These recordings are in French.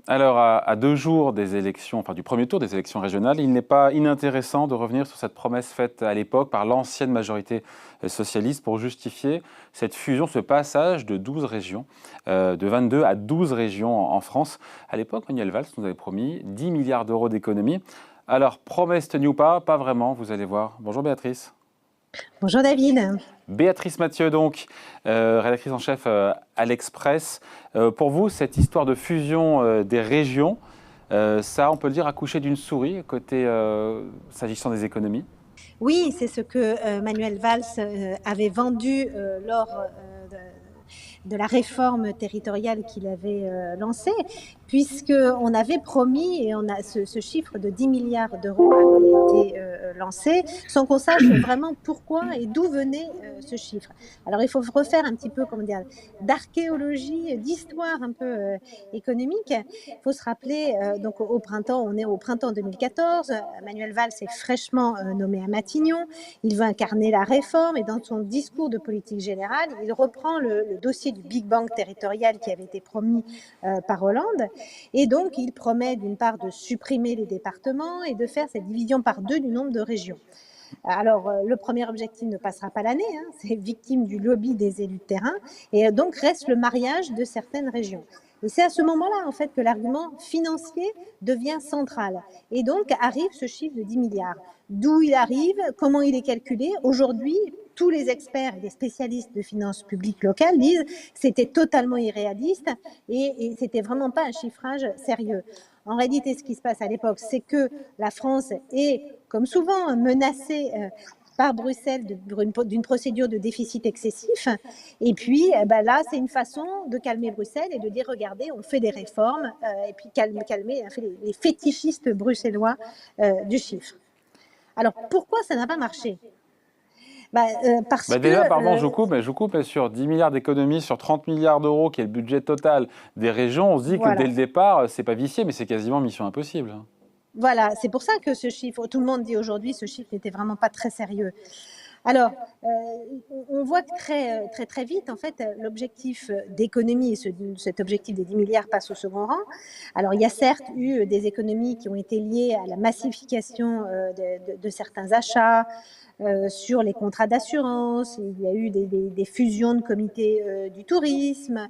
Alors, à 2 jours des élections, enfin du premier tour des élections régionales, il n'est pas inintéressant de revenir sur cette promesse faite à l'époque par l'ancienne majorité socialiste pour justifier cette fusion, ce passage de 12 régions, de 22 à 12 régions en France. À l'époque, Manuel Valls nous avait promis 10 milliards d'euros d'économies. Alors, promesse tenue ou pas vraiment, vous allez voir. Bonjour Béatrice. Bonjour David. Béatrice Mathieu, donc, rédactrice en chef à l'Express. Pour vous, cette histoire de fusion des régions, ça, on peut le dire, accoucher d'une souris, côté s'agissant des économies? Oui, c'est ce que Manuel Valls avait vendu lors de la réforme territoriale qu'il avait lancée, puisqu'on avait promis, et ce chiffre de 10 milliards d'euros avait été lancé, sans qu'on sache vraiment pourquoi et d'où venait ce chiffre. Alors il faut refaire un petit peu, comment dire, d'archéologie, d'histoire un peu économique. Il faut se rappeler, donc au printemps, on est au printemps 2014, Manuel Valls est fraîchement nommé à Matignon, il veut incarner la réforme et dans son discours de politique générale, il reprend le dossier du Big Bang territorial qui avait été promis par Hollande et donc il promet d'une part de supprimer les départements et de faire cette division par deux du nombre de régions. Alors, le premier objectif ne passera pas l'année, hein, c'est victime du lobby des élus de terrain, et donc reste le mariage de certaines régions. Et c'est à ce moment-là, en fait, que l'argument financier devient central. Et donc arrive ce chiffre de 10 milliards. D'où il arrive, comment il est calculé. Aujourd'hui, tous les experts et les spécialistes de finances publiques locales disent que c'était totalement irréaliste et c'était vraiment pas un chiffrage sérieux. En réalité, ce qui se passe à l'époque, c'est que la France est, comme souvent, menacée par Bruxelles d'une procédure de déficit excessif. Et puis, là, c'est une façon de calmer Bruxelles et de dire, regardez, on fait des réformes, et puis calmer les fétichistes bruxellois du chiffre. Alors, pourquoi ça n'a pas marché? Parce que Déjà, pardon, je vous coupe, mais sur 10 milliards d'économies, sur 30 milliards d'euros, qui est le budget total des régions, on se dit que dès voilà. le départ, c'est pas vicié, mais c'est quasiment mission impossible. Voilà, c'est pour ça que ce chiffre, tout le monde dit aujourd'hui, ce chiffre n'était vraiment pas très sérieux. Alors, on voit que très vite, en fait, l'objectif d'économie, cet objectif des 10 milliards passe au second rang. Alors, il y a certes eu des économies qui ont été liées à la massification de certains achats, sur les contrats d'assurance, il y a eu des fusions de comités du tourisme,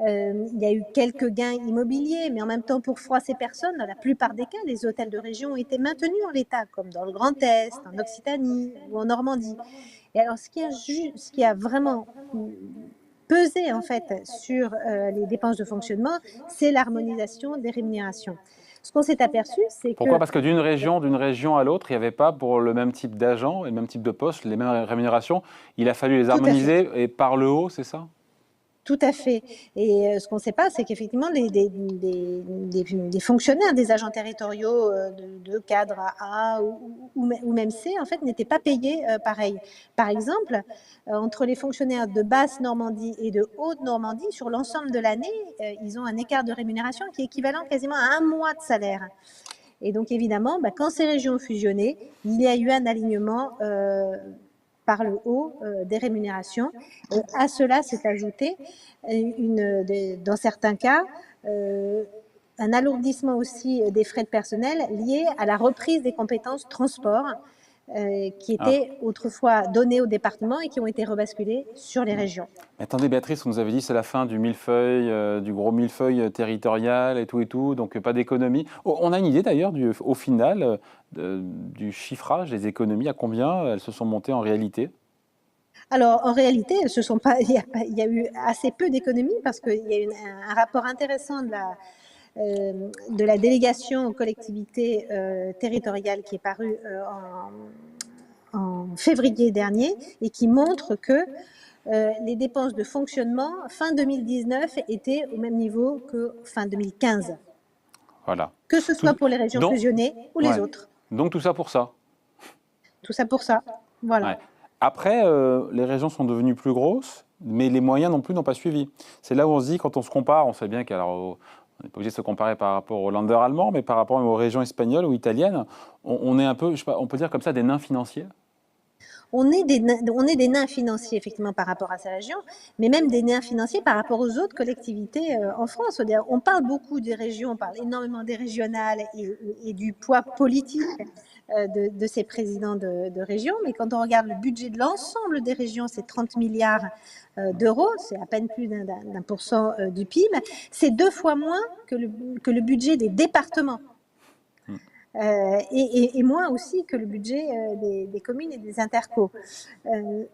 il y a eu quelques gains immobiliers, mais en même temps, pour froisser personne, dans la plupart des cas, les hôtels de région ont été maintenus en l'état, comme dans le Grand Est, en Occitanie ou en Normandie. Et alors, ce qui a vraiment pesé en fait sur les dépenses de fonctionnement, c'est l'harmonisation des rémunérations. Ce qu'on s'est aperçu, c'est Pourquoi? que Parce que d'une région à l'autre, il n'y avait pas pour le même type d'agent et le même type de poste, les mêmes rémunérations. Il a fallu les tout à fait. harmoniser et par le haut, c'est ça? Tout à fait. Et ce qu'on ne sait pas, c'est qu'effectivement, des fonctionnaires, des agents territoriaux de cadre A ou même C, en fait, n'étaient pas payés pareil. Par exemple, entre les fonctionnaires de basse Normandie et de haute Normandie, sur l'ensemble de l'année, ils ont un écart de rémunération qui est équivalent quasiment à 1 mois de salaire. Et donc, évidemment, quand ces régions ont fusionné, il y a eu un alignement par le haut des rémunérations. Et à cela s'est ajouté, dans certains cas, un alourdissement aussi des frais de personnel liés à la reprise des compétences transport qui Ah. étaient autrefois données aux départements et qui ont été rebasculées sur les régions. Mais attendez, Béatrice, on nous avait dit c'est la fin du millefeuille, du gros millefeuille territorial et tout, donc pas d'économie. Oh, on a une idée d'ailleurs, au final, du chiffrage des économies, à combien elles se sont montées en réalité? Alors, en réalité, il y a eu assez peu d'économies parce qu'il y a eu un rapport intéressant de la délégation aux collectivités territoriales qui est paru en février dernier et qui montre que les dépenses de fonctionnement fin 2019 étaient au même niveau que fin 2015, Voilà. que ce Tout, soit pour les régions donc, fusionnées ou les ouais. autres. Donc tout ça pour ça. Tout ça pour ça. Voilà. Ouais. Après, les régions sont devenues plus grosses, mais les moyens non plus n'ont pas suivi. C'est là où on se dit, quand on se compare, on sait bien on n'est pas obligé de se comparer par rapport aux Länder allemands, mais par rapport aux régions espagnoles ou italiennes, on est un peu, je sais pas, on peut dire comme ça, des nains financiers. on est des nains financiers, effectivement, par rapport à ces régions, mais même des nains financiers par rapport aux autres collectivités en France. On parle beaucoup des régions, on parle énormément des régionales et du poids politique de ces présidents de région, mais quand on regarde le budget de l'ensemble des régions, c'est 30 milliards d'euros, c'est à peine plus d'1% du PIB, c'est 2 fois moins que le budget des départements. Et moins aussi que le budget des communes et des intercos.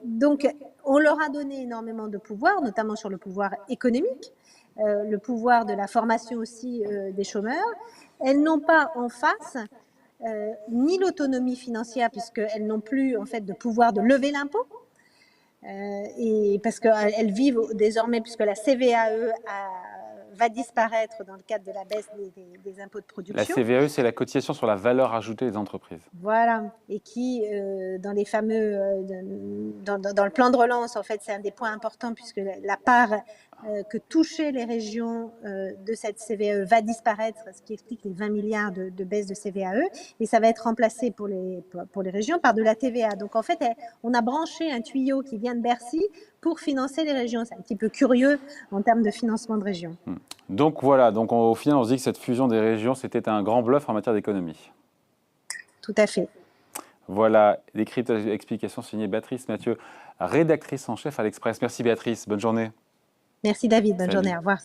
Donc, on leur a donné énormément de pouvoir, notamment sur le pouvoir économique, le pouvoir de la formation aussi des chômeurs. Elles n'ont pas en face ni l'autonomie financière, puisqu'elles n'ont plus en fait de pouvoir de lever l'impôt. Et parce qu'elles vivent désormais, puisque la CVAE va disparaître dans le cadre de la baisse des impôts de production. La CVAE, c'est la cotisation sur la valeur ajoutée des entreprises. Voilà, et qui, dans les fameux, dans le plan de relance, en fait, c'est un des points importants, puisque la part que touchaient les régions de cette CVAE va disparaître, ce qui explique les 20 milliards de baisse de CVAE, et ça va être remplacé pour les régions par de la TVA. Donc en fait, on a branché un tuyau qui vient de Bercy pour financer les régions. C'est un petit peu curieux en termes de financement de régions. Donc voilà, donc au final, on se dit que cette fusion des régions, c'était un grand bluff en matière d'économie. Tout à fait. Voilà, l'écrite explication signée Béatrice Mathieu, rédactrice en chef à l'Express. Merci Béatrice, bonne journée. Merci David, bonne Salut. journée, au revoir.